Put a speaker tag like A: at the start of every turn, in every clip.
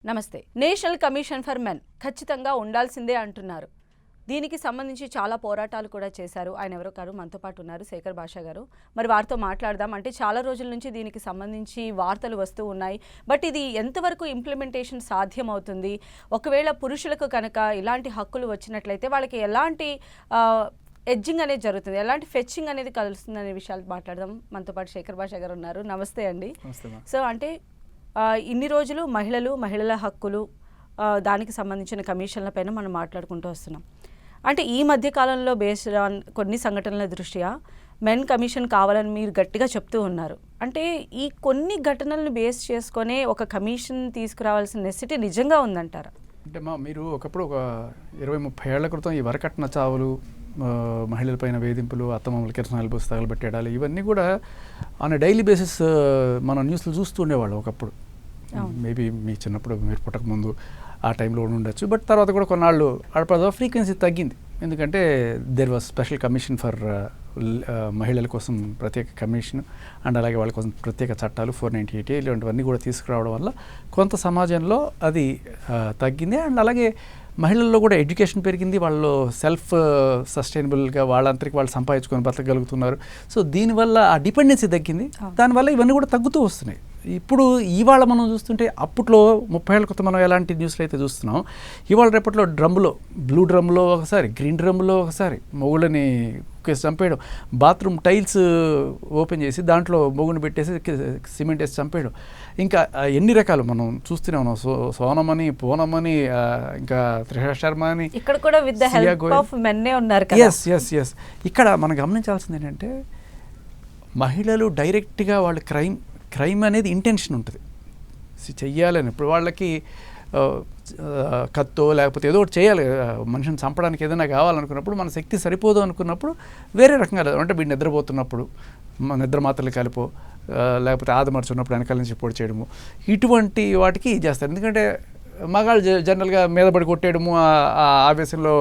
A: నమస్తే. National commission for men ఖచ్చితంగా ఉండాల్సిందే అంటున్నారు. దీనికి సంబంధించి చాలా పోరాటాలు కూడా చేశారు. ఆయన ఎవరో కాదు, మనతో పాటు ఉన్నారు శేఖర్ భాషా గారు. మరి వారితో మాట్లాడదాం. అంటే చాలా రోజుల నుంచి దీనికి సంబంధించి వార్తలు వస్తూ ఉన్నాయి. బట్ ఇది ఎంతవరకు ఇంప్లిమెంటేషన్ సాధ్యమవుతుంది? ఒకవేళ పురుషులకు కనుక ఇలాంటి హక్కులు వచ్చినట్లయితే వాళ్ళకి ఎలాంటి ఎడ్జింగ్ అనేది జరుగుతుంది, ఎలాంటి ఫెచ్చింగ్ అనేది కలుస్తుంది అనే విషయాలు మాట్లాడదాం. మనతో పాటు శేఖర్ భాషా గారు ఉన్నారు. నమస్తే అండి. సో అంటే ఇన్ని రోజులు మహిళల హక్కులు దానికి సంబంధించిన కమిషన్ల పైన మనం మాట్లాడుకుంటూ వస్తున్నాం. అంటే ఈ మధ్య కాలంలో బేస్డ్ ఆన్ కొన్ని సంఘటనల దృష్ట్యా మెన్ కమిషన్ కావాలని మీరు గట్టిగా చెప్తూ ఉన్నారు. అంటే ఈ కొన్ని ఘటనలను బేస్ చేసుకునే ఒక కమిషన్ తీసుకురావాల్సిన నెసిటీ నిజంగా ఉందంటారా?
B: అంటే మీరు ఒకప్పుడు ఒక 20-30 ఏళ్ల క్రితం ఈ వరకట్న చావులు, మహిళలపైన వేధింపులు, అత్తమామల కిరసనాలు పోసి తగలబెట్టేడాలు, ఇవన్నీ కూడా ఆన్ డైలీ బేసిస్ మనం న్యూస్లో చూస్తూ ఉండేవాళ్ళం ఒకప్పుడు. మేబీ మీ చిన్నప్పుడు మీరు పుట్టకముందు ఆ టైంలో ఉండొచ్చు. బట్ తర్వాత కూడా కొన్నాళ్ళు ఫ్రీక్వెన్సీ తగ్గింది. ఎందుకంటే there was special commission for మహిళల కోసం ప్రత్యేక కమిషన్ అండ్ అలాగే వాళ్ళ కోసం ప్రత్యేక చట్టాలు 498 ఇలాంటివన్నీ కూడా తీసుకురావడం వల్ల కొంత సమాజంలో అది తగ్గింది. అండ్ అలాగే మహిళల్లో కూడా ఎడ్యుకేషన్ పెరిగింది, వాళ్ళు సెల్ఫ్ సస్టైనబుల్గా వాళ్ళంతరికి వాళ్ళు సంపాదించుకొని బతకగలుగుతున్నారు. సో దీనివల్ల ఆ డిపెండెన్సీ తగ్గింది. దానివల్ల ఇవన్నీ కూడా తగ్గుతూ వస్తున్నాయి. ఇప్పుడు ఇవాళ మనం చూస్తుంటే అప్పట్లో 30 ఏళ్ళ క్రితం మనం ఎలాంటి న్యూస్లు అయితే చూస్తున్నాం, ఇవాళ రేపట్లో డ్రమ్లో, బ్లూ డ్రమ్లో ఒకసారి, గ్రీన్ డ్రమ్లో ఒకసారి మొగుళ్ళని కేసు చంపేయడం, బాత్రూమ్ టైల్స్ ఓపెన్ చేసి దాంట్లో మొగుని పెట్టేసి సిమెంట్ వేసి చంపేయడం, ఇంకా ఎన్ని రకాలు మనం చూస్తూనే ఉన్నాం. సోనమని, పూనమని, ఇంకా త్రిష శర్మ అని,
A: ఇక్కడ కూడా విత్ ద హెల్ప్ ఆఫ్ మెన్నే ఉన్నారు కదా.
B: ఎస్ ఇక్కడ మనం గమనించాల్సింది ఏంటంటే మహిళలు డైరెక్ట్గా వాళ్ళు క్రైమ్ అనేది ఇంటెన్షన్ ఉంటుంది చెయ్యాలని. ఇప్పుడు వాళ్ళకి కత్తో లేకపోతే ఏదో ఒకటి చేయాలి, మనిషిని చంపడానికి ఏదైనా కావాలనుకున్నప్పుడు మన శక్తి సరిపోదు అనుకున్నప్పుడు వేరే రకంగా, అంటే వీడు నిద్రపోతున్నప్పుడు నిద్ర మాత్రలు కలిపో, లేకపోతే ఆదమర్చున్నప్పుడు వెనకాల నుంచి పొడి చేయడము, ఇటువంటి వాటికి చేస్తారు. ఎందుకంటే మగాళ్ళు జనరల్గా మీద పడి కొట్టేయడము, ఆ ఆవేశంలో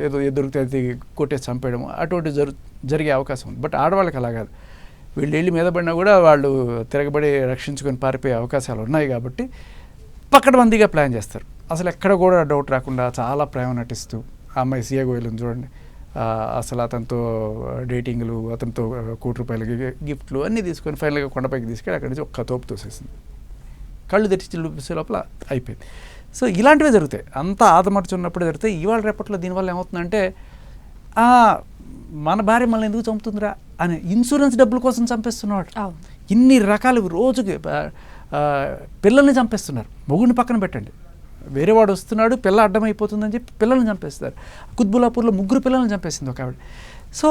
B: ఏదో దొరికితే అది కొట్టేసి చంపేయడము, అటువంటి జరిగే అవకాశం ఉంది. బట్ ఆడవాళ్ళకి అలా కాదు. వీళ్ళు వెళ్ళి మీద పడినా కూడా వాళ్ళు తిరగబడి రక్షించుకొని పారిపోయే అవకాశాలు ఉన్నాయి. కాబట్టి పకడ్బందీగా ప్లాన్ చేస్తారు. అసలు ఎక్కడ కూడా డౌట్ రాకుండా చాలా ప్రేమ నటిస్తూ, ఆ అమ్మాయి సియా గోయల్ని చూడండి, అసలు అతనితో డేటింగ్లు, అతనితో ₹1,00,00,000 గిఫ్ట్లు అన్నీ తీసుకొని ఫైనల్గా కొండపైకి తీసుకెళ్ళి అక్కడి నుంచి ఒక్క తోపు తోసేసింది. కళ్ళు తెరిచి చూపిసే లోపల అయిపోయింది. సో ఇలాంటివే జరుగుతాయి. అంతా ఆదమర్చున్నప్పుడు జరుగుతాయి. ఇవాళ రేపట్లో దీనివల్ల ఏమవుతుందంటే మన భార్య మనల్ని ఎందుకు చంపుతుందిరా అని ఇన్సూరెన్స్ డబ్బుల కోసం చంపేస్తున్నాడు. ఇన్ని రకాలు రోజుకి పిల్లల్ని చంపేస్తున్నారు. మొగుడిని పక్కన పెట్టండి, వేరేవాడు వస్తున్నాడు పిల్ల అడ్డమైపోతుందని చెప్పి పిల్లల్ని చంపేస్తారు. కుత్బులాపూర్లో 3 పిల్లల్ని చంపేసింది ఒక ఆవిడ. సో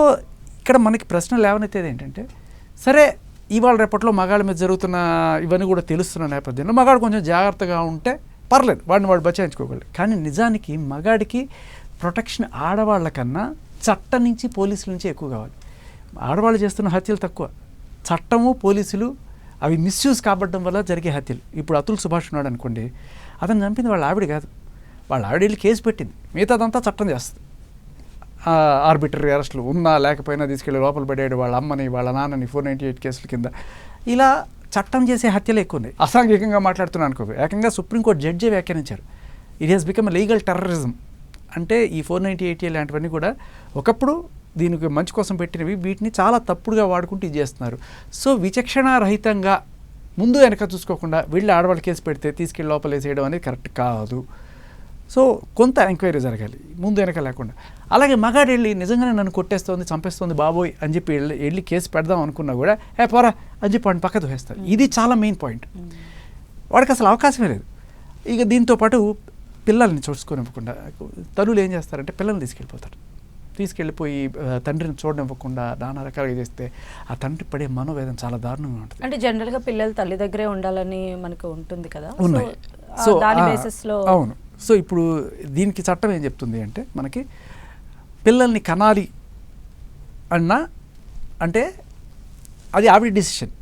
B: ఇక్కడ మనకి ప్రశ్న లేవనెత్తేది ఏంటంటే, సరే ఇవాళ రేపట్లో మగాళ్ళ మీద జరుగుతున్న ఇవన్నీ కూడా తెలుస్తున్న నేపథ్యంలో మగాడు కొంచెం జాగ్రత్తగా ఉంటే పర్లేదు, వాడిని వాడు బచాయించుకోగలరు. కానీ నిజానికి మగాడికి ప్రొటెక్షన్ ఆడవాళ్ళ కన్నా చట్టం నుంచి, పోలీసుల నుంచి ఎక్కువ కావాలి. ఆడవాళ్ళు చేస్తున్న హత్యలు తక్కువ, చట్టము పోలీసులు అవి మిస్యూజ్ కాబట్టడం వల్ల జరిగే హత్యలు. ఇప్పుడు అతుల్ సుభాష్ ఉన్నాడు అనుకోండి, అతను చంపింది వాళ్ళ ఆవిడ కాదు, వాళ్ళ ఆవిడ వెళ్ళి కేసు పెట్టింది, మిగతాదంతా చట్టం చేస్తుంది. ఆర్బిటరీ అరెస్టులు ఉన్నా లేకపోయినా తీసుకెళ్ళి లోపల పడేయడం, వాళ్ళ అమ్మని వాళ్ళ నాన్నని 498 కేసుల కింద ఇలా చట్టం చేసే హత్యలు ఎక్కువ ఉన్నాయి. అసాంఘికంగా మాట్లాడుతున్నాను అనుకో, ఏకంగా సుప్రీంకోర్టు జడ్జి వ్యాఖ్యానించారు, it has become legal terrorism. అంటే ఈ 498 లాంటివన్నీ కూడా ఒకప్పుడు దీనికి మంచి కోసం పెట్టినవి, వీటిని చాలా తప్పుడుగా వాడుకుంటూ ఇది చేస్తున్నారు. సో విచక్షణారహితంగా ముందు వెనక చూసుకోకుండా వీళ్ళు ఆడవాళ్ళ కేసు పెడితే తీసుకెళ్ళి లోపల వేసేయడం అనేది కరెక్ట్ కాదు. సో కొంత ఎంక్వైరీ జరగాలి, ముందు వెనక లేకుండా. అలాగే మగాడు వెళ్ళి నిజంగానే నన్ను కొట్టేస్తోంది, చంపేస్తోంది బాబోయ్ అని చెప్పి వెళ్ళి కేసు పెడదాం అనుకున్నా కూడా పోరా అని చెప్పి వాడిని పక్కకు వేస్తారు. ఇది చాలా మెయిన్ పాయింట్. వాడికి అసలు అవకాశమే లేదు. ఇక దీంతో పాటు పిల్లల్ని చూసుకోనివ్వకుండా తల్లులు ఏం చేస్తారంటే పిల్లల్ని తీసుకెళ్ళిపోయి తండ్రిని చూడనివ్వకుండా నానా రకాలుగా చేస్తే ఆ తండ్రి పడే మనోవేదన చాలా దారుణంగా ఉంటుంది.
A: అంటే జనరల్గా పిల్లలు తల్లి దగ్గరే ఉండాలని మనకు ఉంటుంది కదా.
B: ఉన్నాయి. సో అవును. సో ఇప్పుడు దీనికి చట్టం ఏం చెప్తుంది అంటే, మనకి పిల్లల్ని కనాలి అన్నా అంటే అది ఆవిడ డిసిషన్.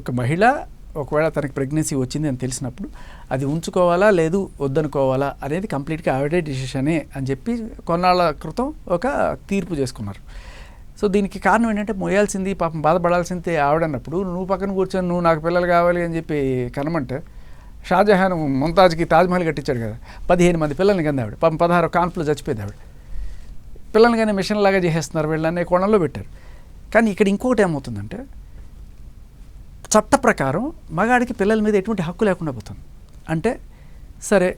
B: ఒక మహిళ ఒకవేళ తనకి ప్రెగ్నెన్సీ వచ్చింది అని తెలిసినప్పుడు అది ఉంచుకోవాలా లేదు వద్దనుకోవాలా అనేది కంప్లీట్గా ఆవిడే డిసిషనే అని చెప్పి కొన్నాళ్ళ క్రితం ఒక తీర్పు చేసుకున్నారు. సో దీనికి కారణం ఏంటంటే, మోయాల్సింది పాపం బాధపడాల్సిందే ఆవిడన్నప్పుడు నువ్వు పక్కన కూర్చొని నువ్వు నాకు పిల్లలు కావాలి అని చెప్పి కనమంటే షాజహాన్ ముంతాజ్కి తాజ్మహల్ కట్టించాడు కదా, 15 మంది పిల్లల్ని కంది ఆవిడ, 16 కాన్పులు చచ్చిపోయింది ఆవిడ. పిల్లల్ని కానీ మిషన్ లాగా చేసేస్తున్నారు వీళ్ళనే కోణంలో పెట్టారు. కానీ ఇక్కడ ఇంకొకటి ఏమవుతుందంటే చట్ట ప్రకారం మగాడికి పిల్లల మీద ఎటువంటి హక్కు లేకుండా పోతుంది. అంటే సరే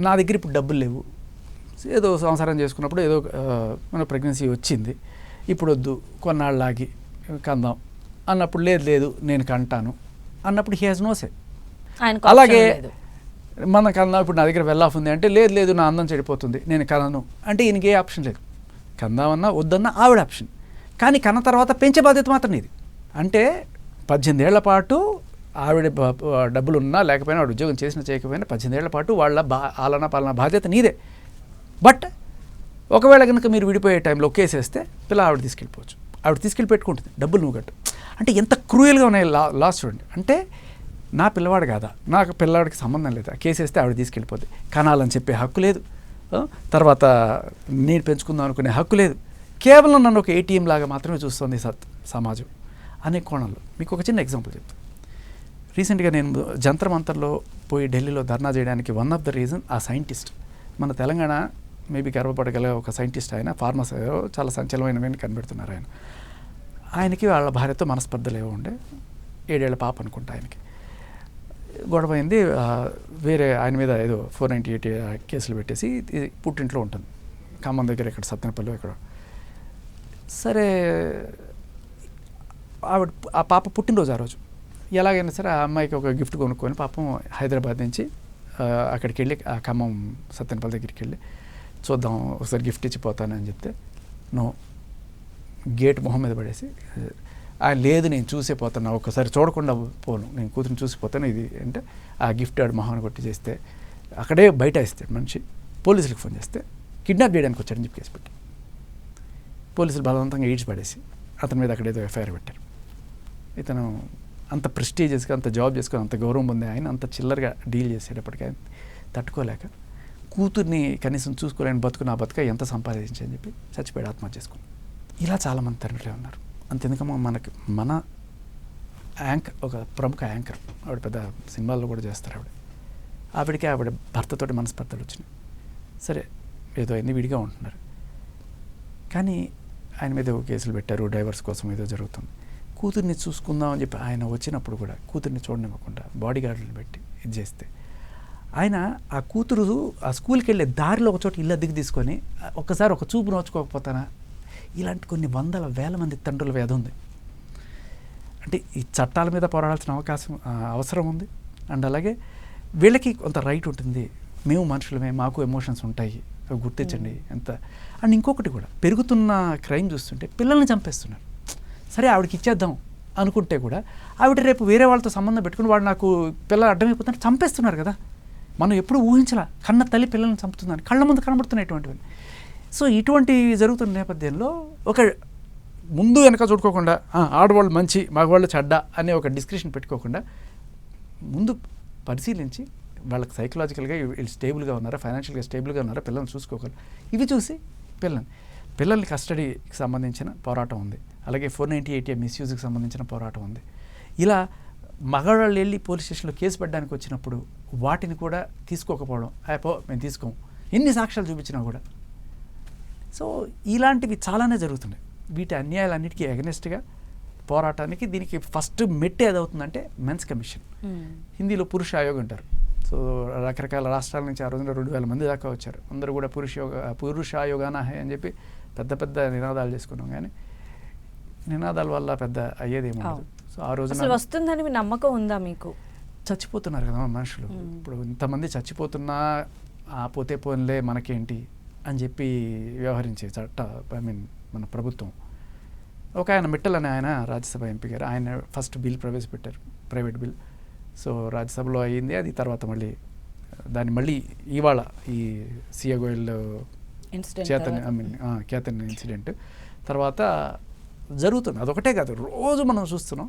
B: నా దగ్గర ఇప్పుడు డబ్బులు లేవు, ఏదో సంసారం చేసుకున్నప్పుడు ఏదో మన ప్రెగ్నెన్సీ వచ్చింది, ఇప్పుడు వద్దు కొన్నాళ్ళు ఆగి కందాం అన్నప్పుడు లేదు నేను కంటాను అన్నప్పుడు హీ హాజ్ నో సే. అలాగే మన కన్నా ఇప్పుడు నా దగ్గర వెల్ ఆఫ్ ఉంది అంటే లేదు నా అందం చెడిపోతుంది నేను కనను అంటే ఈయనకి ఏ ఆప్షన్ లేదు. కందామన్నా వద్దన్నా ఆవిడ ఆప్షన్. కానీ కన్న తర్వాత పెంచే బాధ్యత మాత్రం ఇది. అంటే 18 ఏళ్ల పాటు ఆవిడ డబ్బులు ఉన్నా లేకపోయినా ఆవిడ ఉద్యోగం చేసినా చేయకపోయినా 18 ఏళ్ల పాటు వాళ్ళ ఆలన పాలన బాధ్యత నీదే. బట్ ఒకవేళ కనుక మీరు విడిపోయే టైంలో కేసేస్తే పిల్ల ఆవిడ తీసుకెళ్ళిపోవచ్చు, ఆవిడ తీసుకెళ్ళి పెట్టుకుంటుంది, డబ్బులు నువ్వు కట్టు. అంటే ఎంత క్రూయల్గా ఉన్నాయి లాస్ చూడండి. అంటే నా పిల్లవాడు కాదా, నాకు పిల్లవాడికి సంబంధం లేదా, కేసేస్తే ఆవిడ తీసుకెళ్ళిపోద్ది, కనాలని చెప్పే హక్కు లేదు, తర్వాత నేను పెంచుకుందాం అనుకునే హక్కు లేదు, కేవలం నన్ను ఒక ఏటీఎం లాగా మాత్రమే చూస్తుంది సమాజం అనే కోణంలో. మీకు ఒక చిన్న ఎగ్జాంపుల్ చెప్తాను. రీసెంట్గా నేను జంతర్ మంతర్లో పోయి ఢిల్లీలో ధర్నా చేయడానికి వన్ ఆఫ్ ద రీజన్ ఆ సైంటిస్ట్, మన తెలంగాణ మేబీ గర్వపడగల ఒక సైంటిస్ట్, ఆయన ఫార్మస్ చాలా సంచలనమైనవి కనిపెడుతున్నారు. ఆయనకి వాళ్ళ భార్యతో మనస్పర్ధలు ఏవో ఉండే, 7 ఏళ్ల పాప అనుకుంటా. ఆయనకి గొడవ అయింది, వేరే ఆయన మీద ఏదో 498 కేసులు పెట్టేసి పుట్టింట్లో ఉంటుంది, ఖమ్మం దగ్గర ఇక్కడ సత్తెనపల్లి ఇక్కడ. సరే ఆవిడ ఆ పాప పుట్టినరోజు ఆ రోజు ఎలాగైనా సరే ఆ అమ్మాయికి ఒక గిఫ్ట్ కొనుక్కొని పాపం హైదరాబాద్ నుంచి అక్కడికి వెళ్ళి ఆ ఖమ్మం సత్తెనపల్లి దగ్గరికి వెళ్ళి చూద్దాం ఒకసారి గిఫ్ట్ ఇచ్చిపోతానని చెప్తే నో, గేట్ మొహం మీద పడేసి ఆయన లేదు నేను చూసే పోతాను, ఒక్కసారి చూడకుండా పోను, నేను కూతురిని చూసిపోతాను ఇది అంటే ఆ గిఫ్ట్ ఆడు మొహాన్ని కొట్టి చేస్తే అక్కడే బయట ఇస్తాడు మనిషి. పోలీసులకు ఫోన్ చేస్తే కిడ్నాప్ చేయడానికి వచ్చాడని చెప్పి కేసు పెట్టి పోలీసులు బలవంతంగా ఈడ్చి పడేసి అతని మీద అక్కడేదో ఎఫ్ఐఆర్ పెట్టారు. ఇతను అంత ప్రెస్టీజియస్గా అంత జాబ్ చేసుకొని అంత గౌరవం పొందే ఆయన అంత చిల్లరగా డీల్ చేసేటప్పటికీ ఆయన తట్టుకోలేక కూతుర్ని కనీసం చూసుకోలేని బతుకు నా బతుక ఎంత సంపాదించని చెప్పి చచ్చిపోయాడు, ఆత్మహత్య చేసుకుని. ఇలా చాలామంది తండ్రులే ఉన్నారు. అంతెందుకమ్మా మన యాంకర్, ఒక ప్రముఖ యాంకర్, ఆవిడ పెద్ద సినిమాల్లో కూడా చేస్తారు. ఆవిడకి ఆవిడ భర్తతోటి మనస్పర్ధలు వచ్చినాయి. సరే ఏదో అన్ని విడిగా ఉంటున్నారు, కానీ ఆయన మీద కేసులు పెట్టారు, డైవర్స్ కోసం ఏదో జరుగుతుంది. కూతుర్ని చూసుకుందామని చెప్పి ఆయన వచ్చినప్పుడు కూడా కూతుర్ని చూడనివ్వకుండా బాడీ గార్డులను పెట్టి ఇది చేస్తే ఆయన ఆ కూతురు ఆ స్కూల్కి వెళ్ళే దారిలో ఒక చోట ఇల్లు అద్దెకి తీసుకొని ఒక్కసారి ఒక చూపు నోచుకోకపోతానా, ఇలాంటి కొన్ని వందల వేల మంది తండ్రుల వేద ఉంది. అంటే ఈ చట్టాల మీద పోరాడాల్సిన అవసరం ఉంది. అండ్ అలాగే వీళ్ళకి కొంత రైట్ ఉంటుంది, మేము మనుషులమే, మాకు ఎమోషన్స్ ఉంటాయి, గుర్తించండి ఎంత. అండ్ ఇంకొకటి కూడా పెరుగుతున్న క్రైమ్ చూస్తుంటే పిల్లల్ని చంపేస్తున్నారు. సరే ఆవిడకి ఇచ్చేద్దాం అనుకుంటే కూడా ఆవిడ రేపు వేరే వాళ్ళతో సంబంధం పెట్టుకుని వాడు నాకు పిల్లలు అడ్డమైపోతుంటే చంపేస్తున్నారు కదా. మనం ఎప్పుడు ఊహించలా కన్న తల్లి పిల్లల్ని చంపుతుందని, కళ్ళ ముందు కనబడుతున్నటువంటివి. సో ఇటువంటి జరుగుతున్న నేపథ్యంలో ఒక ముందు వెనక చూడుకోకుండా ఆడవాళ్ళు మంచి మగవాళ్ళు చెడ్డ అనే ఒక డిస్కషన్ పెట్టుకోకుండా ముందు పరిశీలించి వాళ్ళకి సైకలాజికల్గా వీళ్ళు స్టేబుల్గా ఉన్నారా, ఫైనాన్షియల్గా స్టేబుల్గా ఉన్నారా, పిల్లల్ని చూసుకోగలరు, ఇవి చూసి పిల్లల్ని కస్టడీకి సంబంధించిన పోరాటం ఉంది. అలాగే 498 మిస్యూజ్కి సంబంధించిన పోరాటం ఉంది. ఇలా మగవాళ్ళు వెళ్ళి పోలీస్ స్టేషన్లో కేసు పెట్టడానికి వచ్చినప్పుడు వాటిని కూడా తీసుకోకపోవడం, మేము తీసుకోము, ఎన్ని సాక్ష్యాలు చూపించినా కూడా. సో ఇలాంటివి చాలానే జరుగుతున్నాయి. వీటి అన్యాయాలన్నిటికీ ఎగనెస్ట్గా పోరాటానికి దీనికి ఫస్ట్ మెట్టు ఏదవుతుందంటే మెన్స్ కమిషన్, హిందీలో పురుష ఆయోగ్ అంటారు. సో రకరకాల రాష్ట్రాల నుంచి ఆ రోజున 2000 మంది దాకా వచ్చారు. అందరూ కూడా పురుష ఆయోగానా హై అని చెప్పి పెద్ద పెద్ద నినాదాలు చేసుకున్నాం, కానీ నినాదాల వల్ల పెద్ద అయ్యేదేమో. సో ఆ రోజున
A: వస్తుందని నమ్మకం ఉందా మీకు?
B: చచ్చిపోతున్నారు కదా మనుషులు. ఇప్పుడు ఇంతమంది చచ్చిపోతున్నా పోతే పోన్లే మనకేంటి అని చెప్పి వ్యవహరించే మన ప్రభుత్వం. ఒక ఆయన మిట్టల్ అనే ఆయన రాజ్యసభ ఎంపీ గారు, ఆయన ఫస్ట్ బిల్ ప్రవేశపెట్టారు, ప్రైవేట్ బిల్. సో రాజ్యసభలో అయ్యింది అది. తర్వాత దాన్ని మళ్ళీ ఇవాళ ఈ సియా గోయల్ కేతన్ ఇన్సిడెంట్ తర్వాత జరుగుతుంది. అదొకటే కాదు, రోజు మనం చూస్తున్నాం.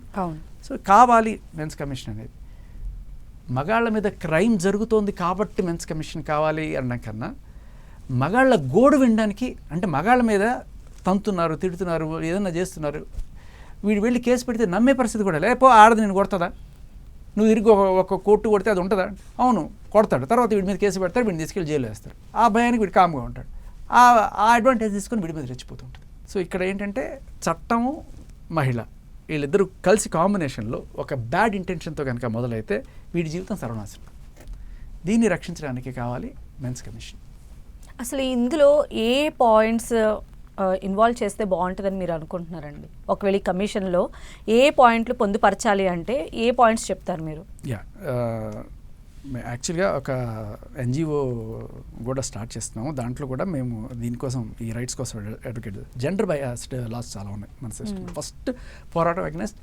B: సో కావాలి మెన్స్ కమిషన్ అనేది. మగాళ్ళ మీద క్రైమ్ జరుగుతోంది కాబట్టి మెన్స్ కమిషన్ కావాలి అనడం కన్నా మగాళ్ళ గోడు వినడానికి, అంటే మగాళ్ళ మీద తంతున్నారు, తిడుతున్నారు, ఏదన్నా చేస్తున్నారు, వీడు వెళ్ళి కేసు పెడితే నమ్మే పరిస్థితి కూడా లేపో ఆడది నేను కొడుతుందా, నువ్వు తిరిగి ఒక కోర్టు కొడితే అది ఉంటుందా? అవును, కొడతాడు. తర్వాత వీడి మీద కేసు పెడతాడు, వీడిని తీసుకెళ్ళి జైలు వేస్తారు. ఆ భయానికి వీడు కామ్గా ఉంటాడు. ఆ అడ్వాంటేజ్ తీసుకొని వీడి మీద రెచ్చిపోతుంటుంది. సో ఇక్కడ ఏంటంటే చట్టము, మహిళ వీళ్ళిద్దరూ కలిసి కాంబినేషన్లో ఒక బ్యాడ్ ఇంటెన్షన్తో కనుక మొదలైతే వీడి జీవితం సర్వనాశనం. దీన్ని రక్షించడానికి కావాలి మెన్స్ కమిషన్.
A: అసలు ఇందులో ఏ పాయింట్స్ ఇన్వాల్వ్ చేస్తే బాగుంటుందని మీరు అనుకుంటున్నారండి? ఒకవేళ ఈ కమిషన్లో ఏ పాయింట్లు పొందుపరచాలి అంటే ఏ పాయింట్స్ చెప్తారు మీరు?
B: యాక్చువల్గా ఒక ఎన్జిఓ కూడా స్టార్ట్ చేస్తున్నాము. దాంట్లో కూడా మేము దీనికోసం ఈ రైట్స్ కోసం అడ్వకేట్. జెండర్ బయాస్డ్ లాస్ చాలా ఉన్నాయి మన సిస్టమ్. ఫస్ట్ పోరాటం against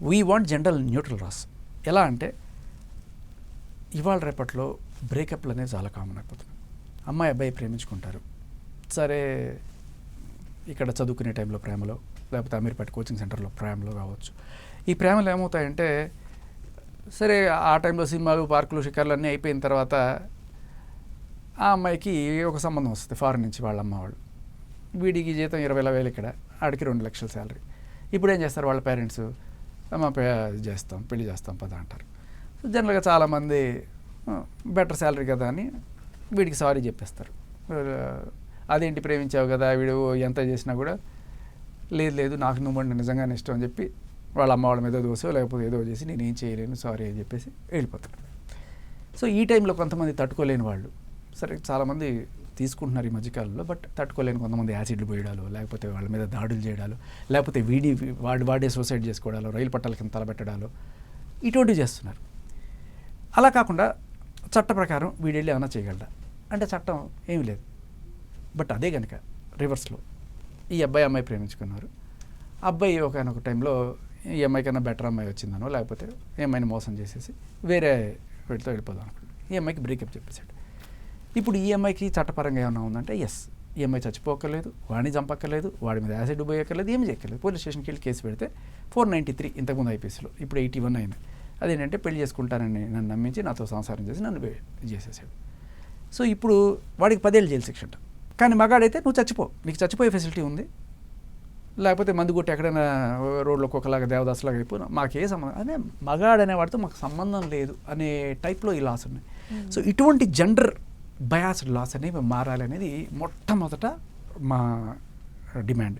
B: we want gender neutral laws. ఎలా అంటే ఇవాళ రేపట్లో బ్రేకప్లు అనేది చాలా కామన్ అయిపోతుంది. అమ్మాయి అబ్బాయి ప్రేమించుకుంటారు, సరే ఇక్కడ చదువుకునే టైంలో ప్రేమలో, లేకపోతే అమీర్పేట కోచింగ్ సెంటర్లో ప్రేమలో కావచ్చు. ఈ ప్రేమలు ఏమవుతాయంటే సరే ఆ టైంలో సినిమాలు, పార్కులు, షికార్లు అన్నీ అయిపోయిన తర్వాత ఆ అమ్మాయికి ఒక సంబంధం వస్తుంది ఫారెన్ నుంచి వాళ్ళ అమ్మ వాళ్ళు. వీడికి జీతం 20,000 ఇక్కడ, ఆడికి 2 లక్షల శాలరీ. ఇప్పుడు ఏం చేస్తారు వాళ్ళ పేరెంట్స్? అమ్మ చేస్తాం, పెళ్లి చేస్తాం పద అంటారు. సో జనరల్గా చాలామంది బెటర్ శాలరీ కదా అని వీడికి సారీ చెప్పేస్తారు. అదేంటి ప్రేమించావు కదా, వీడు ఎంత చేసినా కూడా లేదు నాకు నువ్వు నిజంగానే ఇష్టం అని చెప్పి వాళ్ళ అమ్మ వాళ్ళ మీద దోసో లేకపోతే ఏదో చేసి నేను ఏం చేయలేను సారీ అని చెప్పేసి వెళ్ళిపోతారు. సో ఈ టైంలో కొంతమంది తట్టుకోలేని వాళ్ళు, సరే చాలామంది తీసుకుంటున్నారు ఈ మధ్యకాలంలో, బట్ తట్టుకోలేని కొంతమంది యాసిడ్లు పోయడాలు, లేకపోతే వాళ్ళ మీద దాడులు చేయడాలు, లేకపోతే వాడే సూసైడ్ చేసుకోవడాలు, రైలు పట్టాల కింద తలబెట్టడాలు, ఇటువంటివి చేస్తున్నారు. అలా కాకుండా చట్ట ప్రకారం వీడెళ్ళి ఏమైనా చేయగలడా అంటే చట్టం ఏమీ లేదు. బట్ అదే కనుక రివర్స్లో ఈ అమ్మాయి ప్రేమించుకున్నారు, అబ్బాయి ఒకనొక టైంలో ఈ అమ్మాయి కన్నా బెటర్ అమ్మాయి వచ్చిందనో లేకపోతే ఈ అమ్మాయిని మోసం చేసేసి వేరే వీటితో వెళ్ళిపోదాం అనుకున్నాడు. ఈ అమ్మాయికి బ్రేకప్ చెప్పేశాడు. ఇప్పుడు ఈ అమ్మాయికి చట్టపరంగా ఏమైనా ఉందంటే ఎస్, ఈ అమ్మాయి చచ్చిపోక్కర్లేదు, వాడిని చంపక్కర్లేదు, వాడి మీద యాసిడ్ పోయక్కర్లేదు, ఏమి చేయక్కర్లేదు. పోలీస్ స్టేషన్కి వెళ్ళి కేసు పెడితే 493 ఇంతకుముందు ఐపీఎస్లో, ఇప్పుడు 81 అయింది. అదేంటంటే పెళ్లి చేసుకుంటానని నన్ను నమ్మించి నాతో సంసారం చేసి నన్ను చేసేసాడు. సో ఇప్పుడు వాడికి 10 ఏళ్ళు జైలు శిక్ష అంట. కానీ మగాడైతే నువ్వు చచ్చిపో, నీకు చచ్చిపోయే ఫెసిలిటీ ఉంది, లేకపోతే మందు కొట్టి ఎక్కడైనా రోడ్లో కుక్కలాగా దేవదాసులాగా అయిపో, మాకే సంబంధం అనే మగాడు అనేవాడితో మాకు సంబంధం లేదు అనే టైప్లో ఈ లాస్ ఉన్నాయి. సో ఇటువంటి జెండర్ బయాస్డ్ లాస్ అనేవి మారాలి అనేది మొట్టమొదట మా డిమాండ్.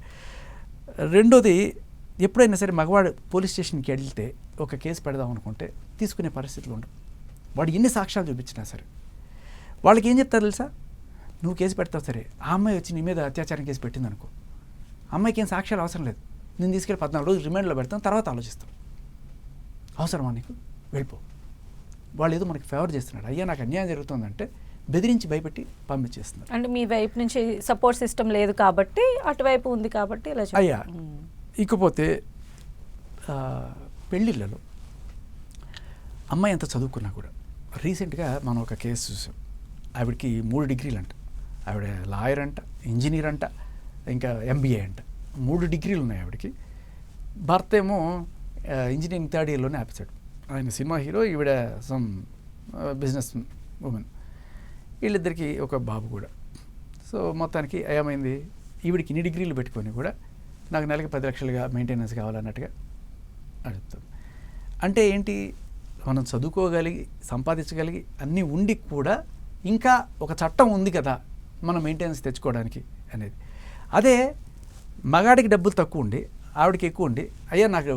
B: రెండోది, ఎప్పుడైనా సరే మగవాడు పోలీస్ స్టేషన్కి వెళ్తే ఒక కేసు పెడదాం అనుకుంటే తీసుకునే పరిస్థితులు ఉండవు. వాడు ఎన్ని సాక్ష్యాలు చూపించినా సరే వాళ్ళకి ఏం చెప్తారు తెలుసా? నువ్వు కేసు పెడతావు సరే, ఆ అమ్మాయి వచ్చి నీ మీద అత్యాచారం కేసు పెట్టింది అనుకో, అమ్మాయికి ఏం సాక్ష్యాలు అవసరం లేదు, నేను తీసుకెళ్ళి 14 రోజులు రిమాండ్లో పెడతాను, తర్వాత ఆలోచిస్తాం. అవసరమా నీకు? వెళ్ళిపో. వాళ్ళు ఏదో మనకి ఫేవర్ చేస్తున్నాడు, అయ్యా నాకు అన్యాయం జరుగుతుందంటే బెదిరించి భయపెట్టి పంపించేస్తున్నారు.
A: అంటే మీ వైపు నుంచి సపోర్ట్ సిస్టమ్ లేదు కాబట్టి, అటువైపు ఉంది కాబట్టి ఇలా
B: అయ్యా. ఇకపోతే పెళ్ళిళ్ళలో అమ్మాయి ఎంత చదువుకున్నా కూడా, రీసెంట్గా మనం ఒక కేసు చూసాం. ఆవిడకి 3 డిగ్రీలు అంట, ఆవిడ లాయర్ అంట, ఇంజనీర్ అంట, ఇంకా ఎంబీఏ అంట, 3 డిగ్రీలు ఉన్నాయి ఆవిడకి. భర్త ఏమో ఇంజనీరింగ్ 3rd ఇయర్లోనే ఆపేశాడు. ఆయన సినిమా హీరో, ఈవిడ సమ్ బిజినెస్ ఉమెన్. వీళ్ళిద్దరికీ ఒక బాబు కూడా. సో మొత్తానికి ఏమైంది, ఈవిడికి ఇన్ని డిగ్రీలు పెట్టుకొని కూడా నాకు నెలకి 10 లక్షలుగా మెయింటెనెన్స్ కావాలన్నట్టుగా అడుగుతుంది. అంటే ఏంటి, మనం చదువుకోగలిగి సంపాదించగలిగి అన్నీ ఉండి కూడా ఇంకా ఒక చట్టం ఉంది కదా మనం మెయింటెనెన్స్ తెచ్చుకోవడానికి అనేది. అదే మగాడికి డబ్బులు తక్కువ ఉండి ఆవిడకి ఎక్కువ ఉండి, అయ్యా నాకు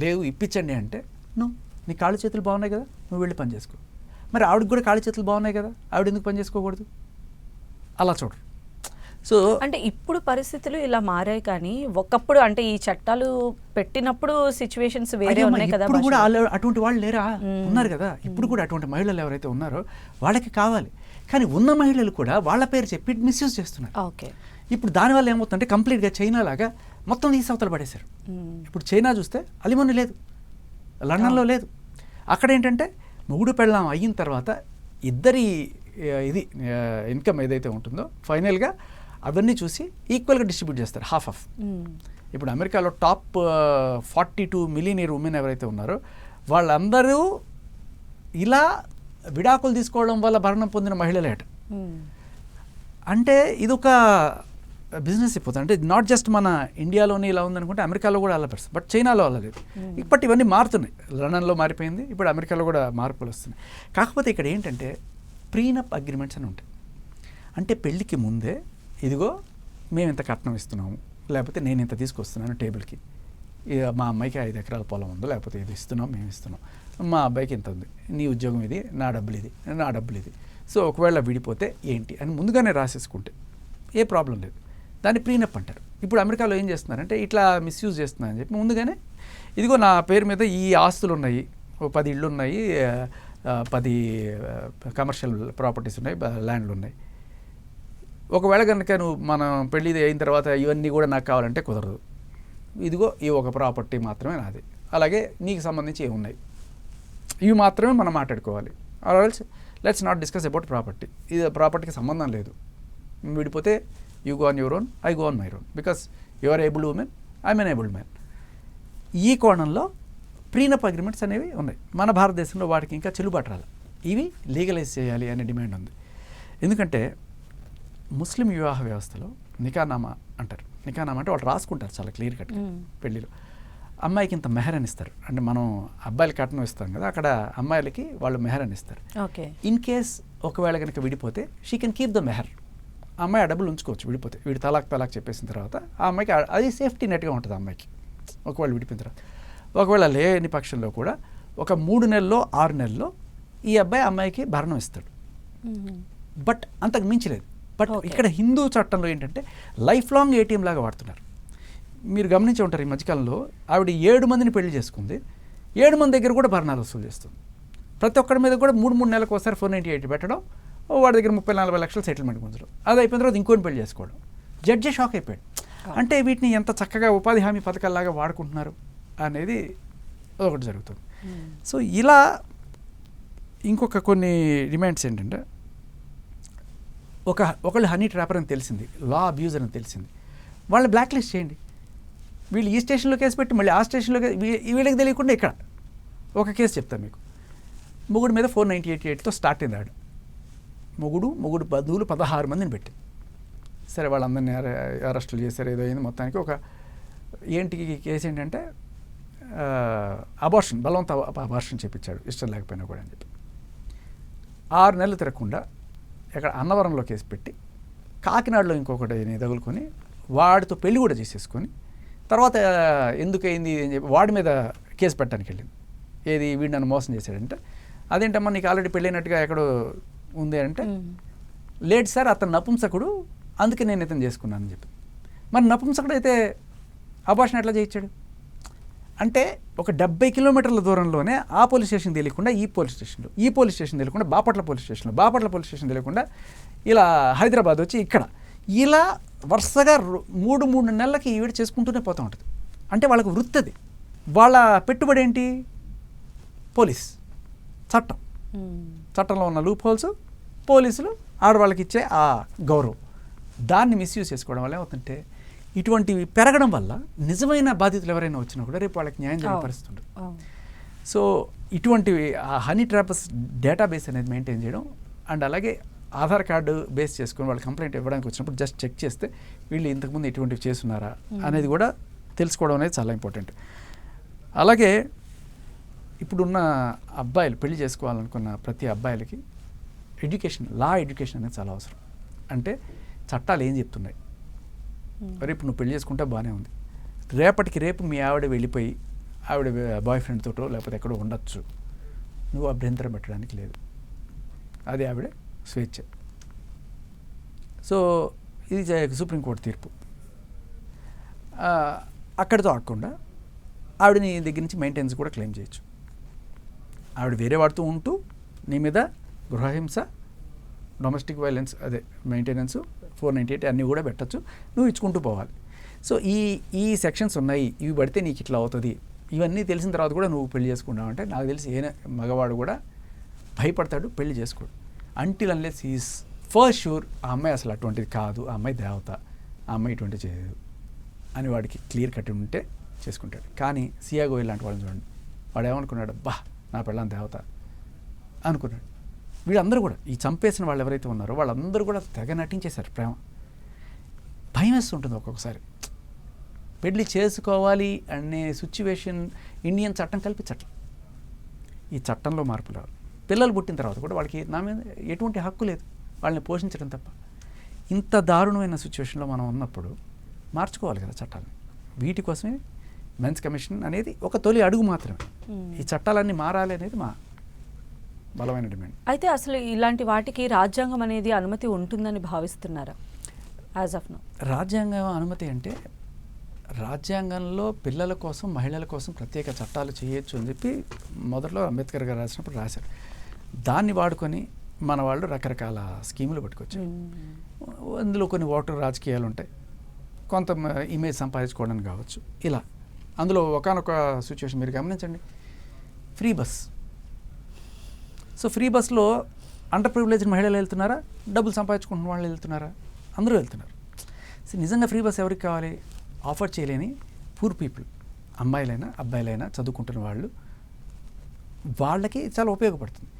B: లేవు ఇప్పించండి అంటే, నీ కాళ్ళు చేతులు బాగున్నాయి కదా, నువ్వు వెళ్ళి పని చేసుకో. మరి ఆవిడకి కూడా కాళ్ళు చేతులు బాగున్నాయి కదా, ఆవిడ ఎందుకు పని చేసుకోకూడదు? అలా చూడరు. సో
A: అంటే ఇప్పుడు పరిస్థితులు ఇలా మారాయి, కానీ ఒకప్పుడు అంటే ఈ చట్టాలు పెట్టినప్పుడు సిచ్యువేషన్స్ వేరే ఉన్నాయి కదా.
B: ఇప్పుడు కూడా అటువంటి వాళ్ళు లేరా? ఉన్నారు కదా. ఇప్పుడు కూడా అటువంటి మహిళలు ఎవరైతే ఉన్నారో వాళ్ళకి కావాలి. కానీ ఉన్న మహిళలు కూడా వాళ్ళ పేరు చెప్పి మిస్యూజ్ చేస్తున్నారు.
A: ఓకే.
B: ఇప్పుడు దానివల్ల ఏమవుతుందంటే కంప్లీట్గా చైనా లాగా మొత్తం తీసి అవతల పడేశారు. ఇప్పుడు చైనా చూస్తే అలిమోని లేదు, లండన్లో లేదు. అక్కడ ఏంటంటే మొగుడు పెళ్ళాం అయిన తర్వాత ఇద్దరి ఇది ఇన్కమ్ ఏదైతే ఉంటుందో ఫైనల్గా అవన్నీ చూసి ఈక్వల్గా డిస్ట్రిబ్యూట్ చేస్తారు, హాఫ్ ఆఫ్. ఇప్పుడు అమెరికాలో టాప్ 42 మిలియనీర్ ఉమెన్ ఎవరైతే ఉన్నారో వాళ్ళందరూ ఇలా విడాకులు తీసుకోవడం వల్ల భరణం పొందిన మహిళలేట. అంటే ఇదొక బిజినెస్ అయిపోతుంది. అంటే నాట్ జస్ట్ మన ఇండియాలోనే ఇలా ఉందనుకుంటే అమెరికాలో కూడా అలా పెడుతుంది, బట్ చైనాలో అలా లేదు. ఇప్పటి ఇవన్నీ మారుతున్నాయి. లండన్లో మారిపోయింది, ఇప్పుడు అమెరికాలో కూడా మార్పులు వస్తున్నాయి. కాకపోతే ఇక్కడ ఏంటంటే ప్రీనప్ అగ్రిమెంట్స్ అని ఉంటాయి. అంటే పెళ్ళికి ముందే ఇదిగో మేము ఇంత కట్నం ఇస్తున్నాము, లేకపోతే నేను ఇంత తీసుకొస్తున్నాను టేబుల్కి, మా అమ్మాయికి 5 ఎకరాల పొలం ఉందో, లేకపోతే ఇది ఇస్తున్నాం, మేము ఇస్తున్నాం, మా అబ్బాయికి ఇంత ఉంది, నీ ఉద్యోగం ఇది, నా డబ్బులు ఇది, నా డబ్బులు ఇది. సో ఒకవేళ విడిపోతే ఏంటి అని ముందుగానే రాసేసుకుంటే ఏ ప్రాబ్లం లేదు. దాన్ని ప్రీనప్ అంటారు. ఇప్పుడు అమెరికాలో ఏం చేస్తున్నారంటే ఇట్లా మిస్యూజ్ చేస్తున్నారని చెప్పి ముందుగానే ఇదిగో నా పేరు మీద ఈ ఆస్తులు ఉన్నాయి, 10 ఇళ్ళు ఉన్నాయి, 10 కమర్షియల్ ప్రాపర్టీస్ ఉన్నాయి, ల్యాండ్లు ఉన్నాయి. ఒకవేళ కనుక నువ్వు మనం పెళ్ళి అయిన తర్వాత ఇవన్నీ కూడా నాకు కావాలంటే కుదరదు, ఇదిగో ఈ ఒక ప్రాపర్టీ మాత్రమే నాది, అలాగే నీకు సంబంధించి ఏమున్నాయి ఇవి మాత్రమే మనం మాట్లాడుకోవాలి. Also let's not discuss about property. ఇది ప్రాపర్టీకి సంబంధం లేదు. విడిపోతే you go on your own, I go on my own, because you are abled women, I'm an abled man. ఈ కోణంలో ప్రీనప్ అగ్రిమెంట్స్ అనేవి ఉన్నాయి. మన భారతదేశంలో వాటికి ఇంకా చెల్లుబాటు రాలి. ఇవి లీగలైజ్ చేయాలి అనే డిమాండ్ ఉంది. ఎందుకంటే ముస్లిం వివాహ వ్యవస్థలో నికానామా అంటారు. నికానామా అంటే వాళ్ళు రాసుకుంటారు చాలా క్లియర్ కట్గా పెళ్ళిలో. అమ్మాయికి ఇంత మెహర్ అని ఇస్తారు. అంటే మనం అబ్బాయిలకి కట్నం ఇస్తాం కదా, అక్కడ అమ్మాయిలకి వాళ్ళు మెహర్ అని ఇస్తారు. ఇన్ కేస్ ఒకవేళ కనుక విడిపోతే షీ కెన్ కీప్ ద మెహర్. ఆ అమ్మాయి ఆ డబ్బులు ఉంచుకోవచ్చు విడిపోతే. వీడు తలాక్ చెప్పేసిన తర్వాత ఆ అమ్మాయికి అది సేఫ్టీ నెట్గా ఉంటుంది. ఆ అమ్మాయికి ఒకవేళ విడిపోయిన తర్వాత, ఒకవేళ లేని పక్షంలో కూడా ఒక 3 నెలల్లో 6 నెలల్లో ఈ అబ్బాయి అమ్మాయికి భరణం ఇస్తాడు. బట్ అంతకు మించలేదు. బట్ ఇక్కడ హిందూ చట్టంలో ఏంటంటే లైఫ్ లాంగ్ ఏటీఎం లాగా వాడుతున్నారు. మీరు గమనించి ఉంటారు, ఈ మధ్యకాలంలో ఆవిడ 7 మందిని పెళ్లి చేసుకుంది, 7 మంది దగ్గర కూడా భరణాలు వసూలు చేస్తుంది. ప్రతి ఒక్కరి మీద కూడా 3 నెలలకు ఒకసారి 498 పెట్టడం, వాడి దగ్గర 30-40 లక్షలు సెటిల్మెంట్ గుంజడం, అది అయిపోయిన తర్వాత ఇంకోని పెళ్లి చేసుకోవడం. జడ్జి షాక్ అయిపోయాడు. అంటే వీటిని ఎంత చక్కగా ఉపాధి హామీ పథకాల్లాగా వాడుకుంటున్నారు అనేది ఒకటి జరుగుతుంది. సో ఇలా ఇంకొక కొన్ని డిమాండ్స్ ఏంటంటే, ఒకళ్ళు హనీ ట్రాపర్ అని తెలిసింది, లా అబ్యూజర్ అని తెలిసింది, వాళ్ళని బ్లాక్ లిస్ట్ చేయండి. వీళ్ళు ఈ స్టేషన్లో కేసు పెట్టి మళ్ళీ ఆ స్టేషన్లో వీళ్ళకి తెలియకుండా ఇక్కడ ఒక కేసు చెప్తాను మీకు. మొగుడు మీద 498తో స్టార్ట్ అయింది ఆడు. మొగుడు బంధువులు 16 మందిని పెట్టి, సరే వాళ్ళందరినీ అరెస్టులు చేశారు, ఏదో అయింది. మొత్తానికి ఒక ఏంటి కేసు ఏంటంటే అబార్షన్, బలవంత అబార్షన్ చేయించాడు ఇష్టం లేకపోయినా కూడా అని చెప్పి. 6 నెలలు తిరగకుండా ఇక్కడ అన్నవరంలో కేసు పెట్టి, కాకినాడలో ఇంకొకటి తగులుకొని వాడితో పెళ్లి కూడా చేసేసుకొని, తర్వాత ఎందుకయింది అని చెప్పి వాడి మీద కేసు పెట్టడానికి వెళ్ళింది. ఏది, వీడు నన్ను మోసం చేశాడంటే, అదేంటమ్మా నీకు ఆల్రెడీ పెళ్ళైనట్టుగా ఎక్కడో ఉంది అంటే, లేదు సార్ అతను నపుంసకుడు, అందుకే నేను ఇతను చేసుకున్నానని చెప్పి. మరి నపుంసకుడు అయితే అబార్షన్ ఎట్లా చేయించాడు అంటే, ఒక 70 కిలోమీటర్ల దూరంలోనే ఆ పోలీస్ స్టేషన్ తెలియకుండా ఈ పోలీస్ స్టేషన్లో, ఈ పోలీస్ స్టేషన్ తెలియకుండా బాపట్ల పోలీస్ స్టేషన్లో, బాపట్ల పోలీస్ స్టేషన్ తెలియకుండా ఇలా హైదరాబాద్ వచ్చి ఇక్కడ, ఇలా వరుసగా 3 నెలలకి ఈవిడ చేసుకుంటూనే పోతూ ఉంటుంది. అంటే వాళ్ళకు వృత్తి అది. వాళ్ళ పెట్టుబడి ఏంటి? పోలీస్ చట్టం, చట్టంలో ఉన్న లూప్ హోల్స్, పోలీసులు ఆడవాళ్ళకి ఇచ్చే ఆ గౌరవం, దాన్ని మిస్యూజ్ చేసుకోవడం వల్ల ఏమవుతుంటే ఇటువంటివి పెరగడం వల్ల నిజమైన బాధితులు ఎవరైనా వచ్చినా కూడా రేపు వాళ్ళకి న్యాయం జరిగే పరిస్థితి ఉంటుంది. సో ఇటువంటివి ఆ హనీ ట్రాపర్స్ డేటాబేస్ అనేది మెయింటైన్ చేయడం, అండ్ అలాగే ఆధార్ కార్డు బేస్ చేసుకుని వాళ్ళు కంప్లైంట్ ఇవ్వడానికి వచ్చినప్పుడు జస్ట్ చెక్ చేస్తే వీళ్ళు ఇంతకుముందు ఎటువంటివి చేస్తున్నారా అనేది కూడా తెలుసుకోవడం అనేది చాలా ఇంపార్టెంట్. అలాగే ఇప్పుడున్న అబ్బాయిలు పెళ్లి చేసుకోవాలనుకున్న ప్రతి అబ్బాయిలకి ఎడ్యుకేషన్, లా ఎడ్యుకేషన్ అనేది చాలా అవసరం. అంటే చట్టాలు ఏం చెప్తున్నాయి, రేపు నువ్వు పెళ్లి చేసుకుంటే బాగానే ఉంది, రేపటికి రేపు మీ ఆవిడ వెళ్ళిపోయి ఆవిడ బాయ్ ఫ్రెండ్ తోటో లేకపోతే ఎక్కడో ఉండొచ్చు, నువ్వు అభ్యంతరం పెట్టడానికి లేదు, అది ఆవిడ స్వేచ్ఛ. సో ఇది సుప్రీంకోర్టు తీర్పు. అక్కడితో ఆడకుండా ఆవిడ నీ దగ్గర నుంచి మెయింటెనెన్స్ కూడా క్లెయిమ్ చేయొచ్చు. ఆవిడ వేరే వాడుతూ ఉంటూ నీ మీద గృహహింస, డొమెస్టిక్ వైలెన్స్, అదే మెయింటెనెన్స్, 498 అన్నీ కూడా పెట్టచ్చు, నువ్వు ఇచ్చుకుంటూ పోవాలి. సో ఈ సెక్షన్స్ ఉన్నాయి, ఇవి పడితే నీకు ఇట్లా అవుతుంది, ఇవన్నీ తెలిసిన తర్వాత కూడా నువ్వు పెళ్లి చేసుకున్నావు అంటే నాకు తెలిసి ఏ మగవాడు కూడా భయపడతాడు, పెళ్లి చేసుకోడు. Until unless is for sure ఆ అమ్మాయి అసలు అటువంటిది కాదు, ఆ అమ్మాయి దేవత, ఆ అమ్మాయి ఇటువంటి చేయదు అని వాడికి క్లియర్ కట్టి ఉంటే చేసుకుంటాడు. కానీ సియాగో ఇలాంటి వాళ్ళని చూడండి, వాడు ఏమనుకున్నాడు, బా నా పెళ్ళాం దేవత అనుకున్నాడు. వీళ్ళందరూ కూడా ఈ చంపేసిన వాళ్ళు ఎవరైతే ఉన్నారో వాళ్ళందరూ కూడా తెగ నటించేశారు ప్రేమ. భయం వేస్తుంటుంది ఒక్కొక్కసారి. పెళ్లి చేసుకోవాలి అనే సిచ్యువేషన్ ఇండియన్ చట్టం కల్పించట్లేదు. ఈ చట్టంలో మార్పు రావాలి. పిల్లలు పుట్టిన తర్వాత కూడా వాళ్ళకి నా మీద ఎటువంటి హక్కు లేదు, వాళ్ళని పోషించడం తప్ప. ఇంత దారుణమైన సిచ్యువేషన్లో మనం ఉన్నప్పుడు మార్చుకోవాలి కదా చట్టాలని. వీటి కోసమే మెన్స్ కమిషన్ అనేది ఒక తొలి అడుగు మాత్రమే. ఈ చట్టాలన్నీ మారాలి అనేది మా బలమైన డిమాండ్.
A: అయితే అసలు ఇలాంటి వాటికి రాజ్యాంగం అనేది అనుమతి ఉంటుందని భావిస్తున్నారా యాజ్ ఆఫ్ నౌ?
B: రాజ్యాంగం అనుమతి అంటే రాజ్యాంగంలో పిల్లల కోసం మహిళల కోసం ప్రత్యేక చట్టాలు చేయొచ్చు అని చెప్పి మొదట్లో అంబేద్కర్ గారు రాసినప్పుడు రాశారు. దాన్ని వాడుకొని మన వాళ్ళు రకరకాల స్కీములు పట్టుకొచ్చారు. అందులో కొన్ని ఓటర్ రాజకీయాలు ఉంటాయి, కొంత ఇమేజ్ సంపాదించుకోవడానికి కావచ్చు. ఇలా అందులో ఒకానొక సిచ్యువేషన్ మీరు గమనించండి, ఫ్రీ బస్. సో ఫ్రీ బస్లో అండర్ ప్రివిలేజ్డ్ మహిళలు వెళ్తున్నారా, డబ్బులు సంపాదించుకుంటున్న వాళ్ళు వెళ్తున్నారా? అందరూ వెళ్తున్నారు. సో నిజంగా ఫ్రీ బస్ ఎవరికి కావాలి? ఆఫర్ చేయలేని పూర్ పీపుల్, అమ్మాయిలైనా అబ్బాయిలైనా చదువుకుంటున్న వాళ్ళు, వాళ్ళకి చాలా ఉపయోగపడుతుంది.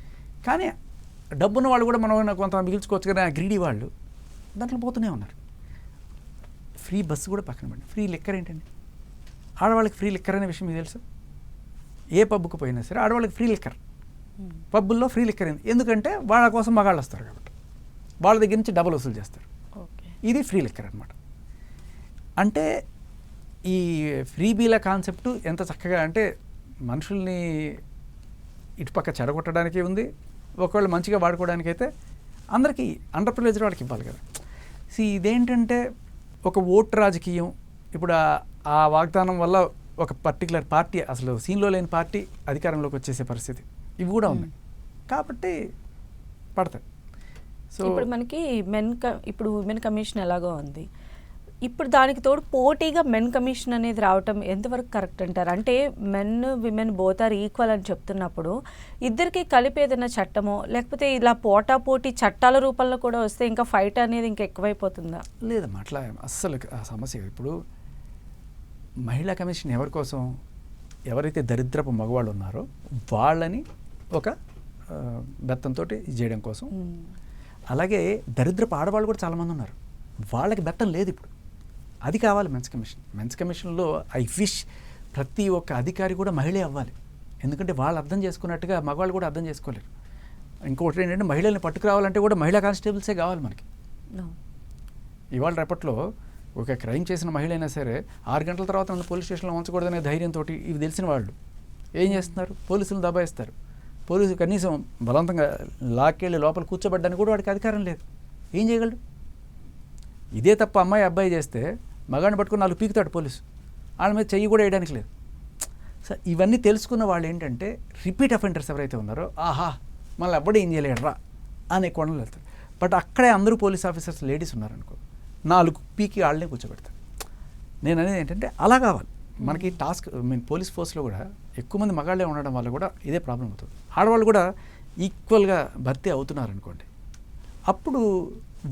B: కానీ డబ్బున్న వాళ్ళు కూడా మనం కొంత మిగిల్చుకోవచ్చు కదా, గ్రీడీ వాళ్ళు దాంట్లో పోతూనే ఉన్నారు. ఫ్రీ బస్సు కూడా పక్కన పడి, ఫ్రీ లిక్కర్ ఏంటండి? ఆడవాళ్ళకి ఫ్రీ లిక్కర్ అనే విషయం మీకు తెలుసు? ఏ పబ్కు పోయినా సరే ఆడవాళ్ళకి ఫ్రీ లిక్కర్. పబ్బుల్లో ఫ్రీ లిక్కర్ ఎందుకంటే వాళ్ళ కోసం మగాళ్ళు వస్తారు కాబట్టి వాళ్ళ దగ్గర నుంచి డబ్బులు వసూలు చేస్తారు. ఇది ఫ్రీ లిక్కర్ అనమాట. అంటే ఈ ఫ్రీబీల కాన్సెప్టు ఎంత చక్కగా అంటే మనుషుల్ని ఇటుపక్క చెడగొట్టడానికి ఉంది, ఒకవేళ మంచిగా వాడుకోవడానికి అయితే అందరికీ అండర్ ప్రివిలేజ్డ్ వాళ్ళకి ఇవ్వాలి కదా. సో ఇదేంటంటే ఒక ఓటు రాజకీయం. ఇప్పుడు ఆ వాగ్దానం వల్ల ఒక పర్టికులర్ పార్టీ, అసలు సీన్లో లేని పార్టీ అధికారంలోకి వచ్చేసే పరిస్థితి ఇవి కూడా ఉన్నాయి కాబట్టి పడతాయి. సో
A: ఇప్పుడు మనకి ఇప్పుడు ఉమెన్ కమిషన్ ఎలాగో ఉంది, ఇప్పుడు దానికి తోడు పోటీగా మెన్ కమిషన్ అనేది రావటం ఎంతవరకు కరెక్ట్ అంటారు? అంటే men women both are equal అని చెప్తున్నప్పుడు ఇద్దరికి కలిపి ఏదైనా చట్టమో లేకపోతే ఇలా పోటీ చట్టాల రూపంలో కూడా వస్తే ఇంకా ఫైట్ అనేది ఇంకా ఎక్కువైపోతుందా?
B: లేదమ్మా, అట్లా అస్సలు ఆ సమస్య. ఇప్పుడు మహిళా కమిషన్ ఎవరి కోసం? ఎవరైతే దరిద్రపు మగవాళ్ళు ఉన్నారో వాళ్ళని ఒక బెత్తంతో చేయడం కోసం. అలాగే దరిద్రపు ఆడవాళ్ళు కూడా చాలామంది ఉన్నారు, వాళ్ళకి బెత్తం లేదు. ఇప్పుడు అది కావాలి మెన్స్ కమిషన్. మెన్స్ కమిషన్లో ఐ విష్ ప్రతి ఒక్క అధికారి కూడా మహిళే అవ్వాలి. ఎందుకంటే వాళ్ళు అర్థం చేసుకున్నట్టుగా మగవాళ్ళు కూడా అర్థం చేసుకోలేరు. ఇంకొకటి ఏంటంటే మహిళల్ని పట్టుకురావాలంటే కూడా మహిళా కానిస్టేబుల్సే కావాలి మనకి. ఇవాళ రేపట్లో ఒక క్రైమ్ చేసిన మహిళ అయినా సరే 6 గంటల తర్వాత నన్ను పోలీస్ స్టేషన్లో ఉంచకూడదనే ధైర్యంతో ఇవి తెలిసిన వాళ్ళు ఏం చేస్తున్నారు? పోలీసులు దబాయిస్తారు. పోలీసు కనీసం బలవంతంగా లాక్కెళ్ళి లోపల కూర్చోబడ్డానికి కూడా వాడికి అధికారం లేదు. ఏం చేయగలడు? ఇదే తప్ప అమ్మాయి అబ్బాయి చేస్తే మగాడిని పట్టుకుని 4 పీకుతాడు పోలీసు, వాళ్ళ మీద చెయ్యి కూడా వేయడానికి లేదు. సో ఇవన్నీ తెలుసుకున్న వాళ్ళు ఏంటంటే రిపీట్ అఫెండర్స్ ఎవరైతే ఉన్నారో, ఆహా మళ్ళీ అప్పుడే ఏం చేయలేడరా అనే కొండలు వెళ్తారు. బట్ అక్కడే అందరూ పోలీస్ ఆఫీసర్స్ లేడీస్ ఉన్నారనుకో, 4 పీకి వాళ్ళనే కూర్చోబెడతారు. నేను అనేది ఏంటంటే అలా కావాలి మనకి టాస్క్. పోలీస్ ఫోర్స్లో కూడా ఎక్కువ మంది మగాళ్ళే ఉండడం వల్ల కూడా ఇదే ప్రాబ్లం అవుతుంది. ఆడవాళ్ళు కూడా ఈక్వల్గా భర్తీ అవుతున్నారు అనుకోండి, అప్పుడు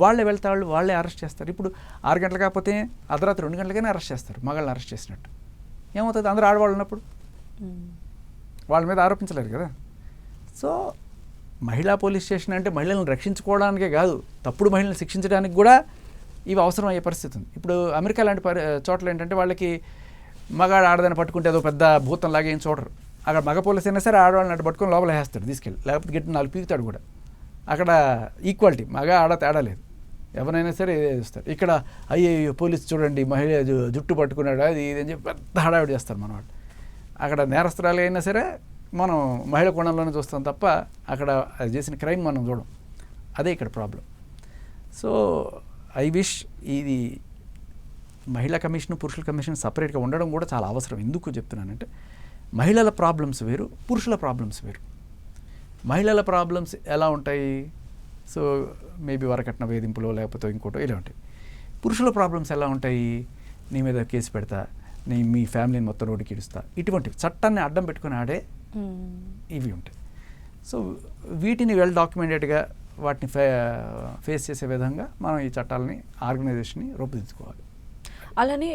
B: వాళ్ళే వెళ్తాళ్ళు, వాళ్ళే అరెస్ట్ చేస్తారు. ఇప్పుడు 6 గంటలు కాకపోతే అర్ధరాత్రి 2 గంటలకైనా అరెస్ట్ చేస్తారు, మగాళ్ళని అరెస్ట్ చేసినట్టు. ఏమవుతుంది? అందరూ ఆడవాళ్ళు ఉన్నప్పుడు వాళ్ళ మీద ఆరోపించలేరు కదా. సో మహిళా పోలీస్ స్టేషన్ అంటే మహిళలను రక్షించుకోవడానికే కాదు, తప్పుడు మహిళలను శిక్షించడానికి కూడా ఇవి అవసరం అయ్యే పరిస్థితి ఉంది. ఇప్పుడు అమెరికా లాంటి చోట్ల ఏంటంటే వాళ్ళకి మగాడు ఆడదాన్ని పట్టుకుంటే ఏదో పెద్ద భూతంలాగా ఏం చూడరు. అక్కడ మగ పోలీస్ అయినా సరే ఆడవాళ్ళని అటు పట్టుకొని లోపల వేస్తాడు తీసుకెళ్ళి, లేకపోతే గట్టి 4 పీకుతాడు కూడా. అక్కడ ఈక్వాలిటీ, మగ ఆడ తేడా లేదు, ఎవరైనా సరే ఇదే చూస్తారు. ఇక్కడ అయ్యో పోలీసు చూడండి మహిళ జుట్టు పట్టుకున్నాడు అది ఇది అని చెప్పి పెద్ద హడావిడి చేస్తారు మన వాళ్ళు. అక్కడ నేరస్తురాలు అయినా సరే మనం మహిళ కోణంలోనే చూస్తాం తప్ప అక్కడ అది చేసిన క్రైమ్ మనం చూడం. అదే ఇక్కడ ప్రాబ్లం. సో ఐ విష్ ఇది మహిళా కమిషన్ పురుషుల కమిషన్ సపరేట్గా ఉండడం కూడా చాలా అవసరం. ఎందుకు చెప్తున్నానంటే మహిళల ప్రాబ్లమ్స్ వేరు, పురుషుల ప్రాబ్లమ్స్ వేరు. మహిళల ప్రాబ్లమ్స్ ఎలా ఉంటాయి? సో మేబీ వరకట్న వేధింపులో లేకపోతే ఇంకోటో ఇలా ఉంటాయి. పురుషుల ప్రాబ్లమ్స్ ఎలా ఉంటాయి? నీ మీద కేసు పెడతా, మీ ఫ్యామిలీని మొత్తం రోడ్డుకి ఇడుస్తా, ఇటువంటివి చట్టాన్ని అడ్డం పెట్టుకుని ఆడే ఇవి ఉంటాయి. సో వీటిని వెల్ డాక్యుమెంటెడ్గా వాటిని ఫేస్ చేసే విధంగా మనం ఈ చట్టాలని ఆర్గనైజేషన్ని రూపుదిద్దుకోవాలి.
A: అలానే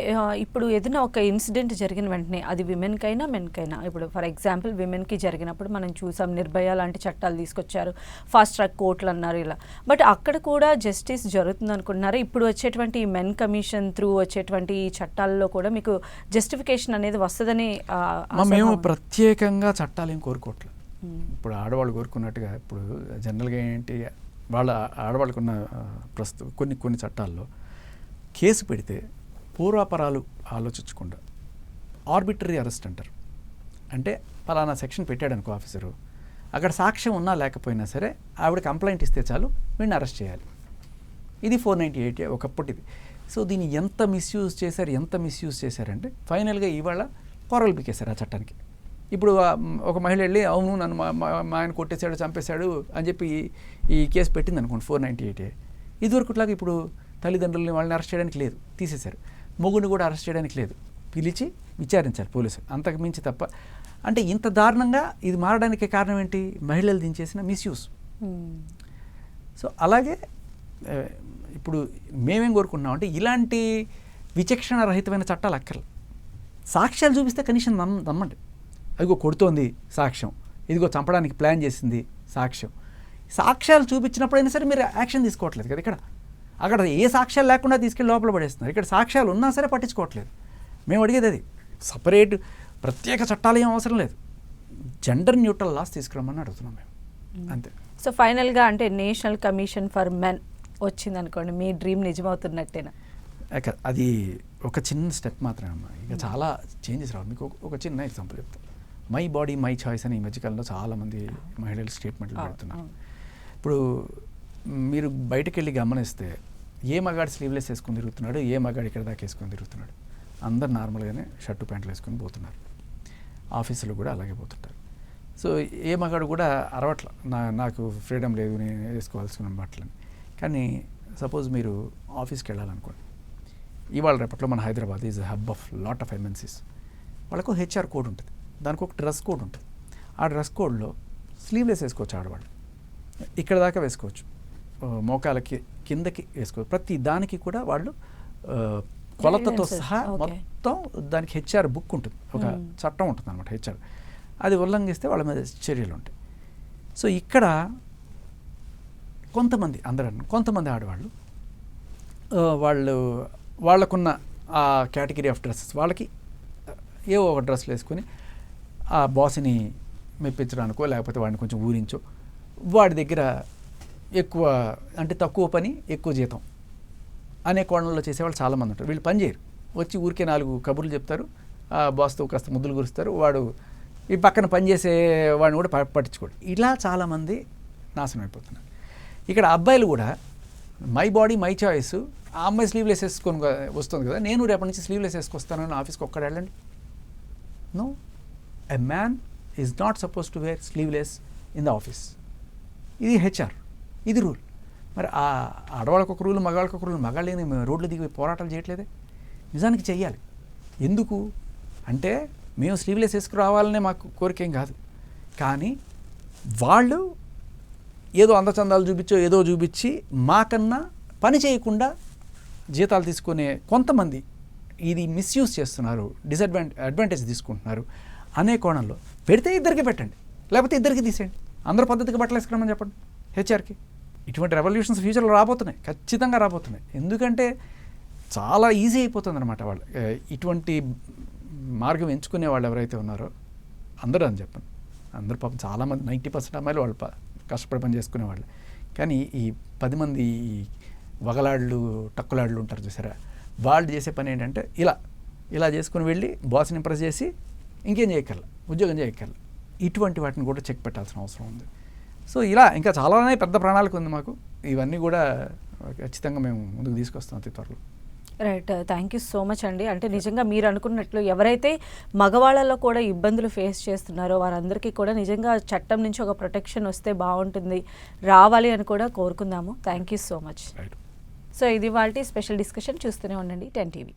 A: ఇప్పుడు ఏదైనా ఒక ఇన్సిడెంట్ జరిగిన వెంటనే అది విమెన్కైనా మెన్కైనా, ఇప్పుడు ఫర్ ఎగ్జాంపుల్ విమెన్కి జరిగినప్పుడు మనం చూసాం నిర్భయ లాంటి చట్టాలు తీసుకొచ్చారు, ఫాస్ట్ ట్రాక్ కోర్టులు అన్నారు ఇలా. బట్ అక్కడ కూడా జస్టిస్ జరుగుతుంది అనుకుంటున్నారు. ఇప్పుడు వచ్చేటువంటి మెన్ కమిషన్ త్రూ వచ్చేటువంటి ఈ చట్టాల్లో కూడా మీకు జస్టిఫికేషన్ అనేది వస్తుందని
B: మేము ప్రత్యేకంగా చట్టాలు ఏం కోరుకోవట్లేదు. ఇప్పుడు ఆడవాళ్ళు కోరుకున్నట్టుగా ఇప్పుడు జనరల్గా ఏంటి, వాళ్ళ ఆడవాళ్ళకున్న కొన్ని చట్టాల్లో కేసు పెడితే పూర్వాపరాలు ఆలోచించకుండా ఆర్బిటరీ అరెస్ట్ అంటారు. అంటే పలానా సెక్షన్ పెట్టాడు అనుకో ఆఫీసరు, అక్కడ సాక్ష్యం ఉన్నా లేకపోయినా సరే ఆవిడ కంప్లైంట్ ఇస్తే చాలు వీడిని అరెస్ట్ చేయాలి. ఇది 498 ఒకప్పుడు ఇది. సో దీన్ని ఎంత మిస్యూజ్ చేశారంటే ఫైనల్గా ఇవాళ పొరలు పీకేశారు ఆ చట్టానికి. ఇప్పుడు ఒక మహిళ వెళ్ళి అవును నన్ను మా ఆయన కొట్టేశాడు చంపేశాడు అని చెప్పి ఈ కేసు పెట్టింది అనుకోండి 498. ఇదివరకుట్లాగా ఇప్పుడు తల్లిదండ్రులని వాళ్ళని అరెస్ట్ చేయడానికి లేదు, తీసేశారు. మొగుడిని కూడా అరెస్ట్ చేయడానికి లేదు, పిలిచి విచారించాలి పోలీసులు, అంతకు మించి తప్ప. అంటే ఇంత దారుణంగా ఇది మారడానికి కారణం ఏంటి? మహిళలు దించేసిన మిస్యూజ్. సో అలాగే ఇప్పుడు మేమేం కోరుకుంటున్నాం అంటే ఇలాంటి విచక్షణ రహితమైన చట్టాలు అక్కర్లేదు. సాక్ష్యాలు చూపిస్తే కనీసం నమ్మండి. అదిగో కొడుతోంది సాక్ష్యం, ఇదిగో చంపడానికి ప్లాన్ చేసింది సాక్ష్యం. సాక్ష్యాలు చూపించినప్పుడైనా సరే మీరు యాక్షన్ తీసుకోవట్లేదు కదా. అక్కడ ఏ సాక్ష్యాలు లేకుండా తీసుకెళ్ళి లోపల పడేస్తున్నారు. ఇక్కడ సాక్ష్యాలు ఉన్నా సరే పట్టించుకోవట్లేదు. మేము అడిగేది అది. సపరేట్ ప్రత్యేక చట్టాలు ఏం అవసరం లేదు, జెండర్ న్యూట్రల్ లాస్ తీసుకురమ్మని అడుగుతున్నాం మేము, అంతే.
A: సో ఫైనల్గా అంటే నేషనల్ కమిషన్ ఫర్ మెన్ వచ్చింది అనుకోండి, మీ డ్రీమ్ నిజమవుతున్నట్టేనా?
B: అది ఒక చిన్న స్టెప్ మాత్రమే అమ్మా. ఇక చాలా చేంజెస్ రావు. మీకు ఒక చిన్న ఎగ్జాంపుల్ చెప్తాను. మై బాడీ మై చాయిస్ అని ఈ మధ్యకాలంలో చాలామంది మహిళలు స్టేట్మెంట్లు పెడుతున్నారు. ఇప్పుడు మీరు బయటకు వెళ్ళి గమనిస్తే ఏ మగాడు స్లీవ్లెస్ వేసుకొని తిరుగుతున్నాడు, ఏ మగాడు ఇక్కడ దాకా వేసుకొని తిరుగుతున్నాడు, అందరు నార్మల్గానే షర్టు ప్యాంట్లు వేసుకొని పోతున్నారు. ఆఫీసులో కూడా అలాగే పోతుంటారు. సో ఏ మగాడు కూడా అరవట్ల నాకు ఫ్రీడమ్ లేదు నేను వేసుకోవాల్సిన బట్టలని. కానీ సపోజ్ మీరు ఆఫీస్కి వెళ్ళాలనుకోండి, ఇవాళ రేపట్లో మన Hyderabad is hub of lot of MNCs. వాళ్ళకు హెచ్ఆర్ కోడ్ ఉంటుంది, దానికి ఒక డ్రెస్ కోడ్ ఉంటుంది. ఆ డ్రెస్ కోడ్లో స్లీవ్లెస్ వేసుకోవచ్చు ఆడవాళ్ళు, ఇక్కడ దాకా వేసుకోవచ్చు, మోకాలకి కిందకి వేసుకోవచ్చు. ప్రతి దానికి కూడా వాళ్ళు కొలతతో సహా మొత్తం దానికి హెచ్ఆర్ బుక్ ఉంటుంది, ఒక చట్టం ఉంటుంది అనమాట హెచ్ఆర్. అది ఉల్లంఘిస్తే వాళ్ళ మీద చర్యలు ఉంటాయి. సో ఇక్కడ కొంతమంది ఆడవాళ్ళు వాళ్ళకున్న ఆ కేటగిరీ ఆఫ్ డ్రెస్సెస్ వాళ్ళకి ఏవో ఒక డ్రెస్సులు వేసుకొని ఆ బాస్ని మెప్పించడానికో లేకపోతే వాడిని కొంచెం ఊరించో వాడి దగ్గర ఎక్కువ అంటే తక్కువ పని ఎక్కువ జీతం అనే కోణంలో చేసేవాళ్ళు చాలామంది ఉంటారు. వీళ్ళు పని చేయరు, వచ్చి ఊరికే 4 కబుర్లు చెప్తారు, ఆ బాస్తో కాస్త ముద్దులు కురుస్తారు, వాడు ఈ పక్కన పనిచేసే వాడిని కూడా పట్టించుకోడు. ఇలా చాలామంది నాశనం అయిపోతున్నారు. ఇక్కడ అబ్బాయిలు కూడా మై బాడీ మై చాయిస్, ఆ అమ్మాయి స్లీవ్లెస్ వేసుకొని వస్తుంది కదా, నేను రేపటి నుంచి స్లీవ్లెస్ వేసుకొస్తానని ఆఫీస్కి ఒక్కడ వెళ్ళండి. No, a man is not suppose to wear sleeveless in the office. ఇది హెచ్ఆర్, ఇది రూల్. మరి ఆ ఆడవాళ్ళకు ఒక రూల్, మగవాళ్ళకు ఒక రూల్. మగాళ్ళని రోడ్లు దిగి పోరాటాలు చేయట్లేదే, నిజానికి చెయ్యాలి. ఎందుకు అంటే మేము స్లీవ్లెస్ వేసుకురావాలనే మాకు కోరికేం కాదు, కానీ వాళ్ళు ఏదో అందచందాలు ఏదో చూపించి మాకన్నా పని చేయకుండా జీతాలు తీసుకునే కొంతమంది ఇది మిస్యూజ్ చేస్తున్నారు, అడ్వాంటేజ్ తీసుకుంటున్నారు అనే కోణంలో పెడితే ఇద్దరికి పెట్టండి, లేకపోతే ఇద్దరికి తీసేయండి. అందరూ పద్ధతిగా బట్టలు వేసుకురామని చెప్పండి హెచ్ఆర్కి. ఇటువంటి రెవల్యూషన్స్ ఫ్యూచర్లో రాబోతున్నాయి, ఖచ్చితంగా రాబోతున్నాయి. ఎందుకంటే చాలా ఈజీ అయిపోతుంది అనమాట. వాళ్ళు ఇటువంటి మార్గం ఎంచుకునే వాళ్ళు ఎవరైతే ఉన్నారో అందరూ అని చెప్పండి, అందరూ పాపం చాలామంది 90% అమ్మాయిలు వాళ్ళు కష్టపడి పని చేసుకునేవాళ్ళు. కానీ ఈ 10 మంది వగలాళ్ళు టక్కులాళ్ళు ఉంటారు చూసారా, వాళ్ళు చేసే పని ఏంటంటే ఇలా చేసుకుని వెళ్ళి బాస్ని ఇంప్రెస్ చేసి ఇంకేం చేయక్కర్ల, ఉద్యోగం చేయక్కర్ల. ఇటువంటి వాటిని కూడా చెక్ పెట్టాల్సిన అవసరం ఉంది. సో ఇలా ఇంకా చాలానే పెద్ద ప్రణాళిక ఉంది మాకు. ఇవన్నీ కూడా ఖచ్చితంగా మేము ముందుకు తీసుకొస్తాం అతి త్వరలో.
A: Right, thank you so much అండి. అంటే నిజంగా మీరు అనుకున్నట్లు ఎవరైతే మగవాళ్ళలో కూడా ఇబ్బందులు ఫేస్ చేస్తున్నారో వారందరికీ కూడా నిజంగా చట్టం నుంచి ఒక ప్రొటెక్షన్ వస్తే బాగుంటుంది, రావాలి అని కూడా కోరుకుందాము. Thank you so much. So ఇది వాళ్ళ స్పెషల్ డిస్కషన్. చూస్తూనే ఉండండి 10 TV.